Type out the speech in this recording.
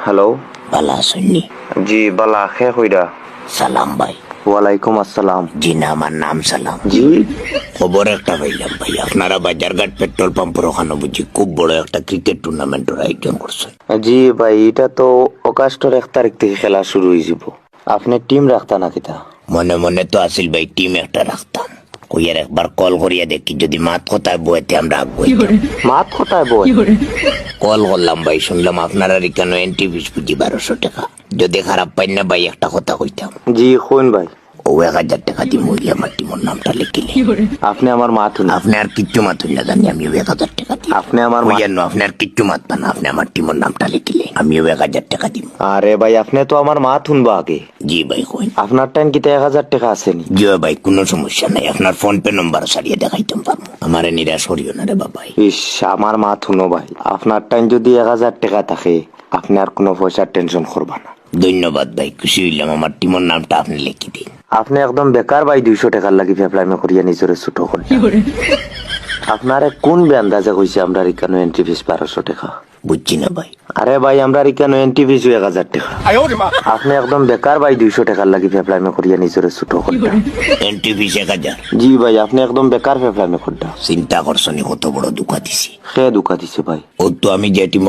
Hello, বালা শুননি? জি বালা খে কইরা। সালাম ভাই। ওয়ালাইকুম আসসালাম। জি না, আমার নাম সালাম। জি খবর একটা পাইলাম ভাই, আপনারা বাজারঘাট পেট্রোল পাম্পের ওখানে বুঝি খুব বড় একটা ক্রিকেট টুর্নামেন্টের আয়োজন করছেন। জি ভাই, এটা তো অগাস্টের 1 তারিখ থেকে খেলা শুরু হয়ে যাব। আপনি টিম রাখতা নাকি তা? মনে মনে তো আসিল ভাই টিম একটা রাখতাম, কইয়ার একবার কল করিয়া দেখি যদি মাত কথায় বইতে আমরা আগুই। মাত কোথায় বই? কল করলাম ভাই, শুনলাম আপনারা কেন এন্ট্রি ফিস বুঝি 1200 টাকা। যদি খারাপ পাই না ভাই একটা কথা কইতাম, জি কোন ভাই? ও 1000 টাকা দিয়ে মরিয়া আমার টিমের নামটা লিখিলে। আপনি আমার মাথুন। আপনি আর কিচ্ছু মাতুন না জানি, আমিও 1000 টাকা দিই। আপনি আমার বুঝেন, আপনি আর কিচ্ছু মাতবা না, আপনি আমার টিমের নামটা লিখিলে আমিও 1000 টাকা দিব। আরে ভাই, আপনি তো আমার মাথুন বা আগে। জি ভাই কই। আপনার টাইম কি 1000 টাকা আসেনি? জি ভাই, কোনো সমস্যা নাই, আপনার ফোন পে নম্বর সারিয়ে দেখাইতাম পারবো। আমারে নিরাশ করিও না রে বাবাই। ইস, আমার মাথুনও ভাই। আপনার টাইম যদি 1000 টাকা থাকে, আপনি আর কোনো পয়সার টেনশন করবা না। ধন্যবাদ ভাই, খুশি হইলাম। আমার টিমের নামটা আপনি লিখে দিন। আপনি একদম বেকার ভাই 200 টাকার লাগি ফেফলাইমে করিয়া নিজের ছোট করে। আপনারে কোন বেন্দাজে কইছে আমরা এখানে এন্ট্রি ফিস 1200 টাকা? বুঝছি না ভাই। আরে ভাই, আমরা এখানে এন্ট্রি ফিস 1000 টাকা। আপনি একদম বেকার ভাই 200 টাকার লাগি ফেফলাইমে করিয়া নিজের ছোট করে। Entry fees 1000? জি ভাই, আপনি একদম বেকার ফেফলাইমে করটা। চিন্তা করছনি কত বড় দুঃখা দিছি। সে দুকা দিছে ভাই। ও তো আমি যে টিম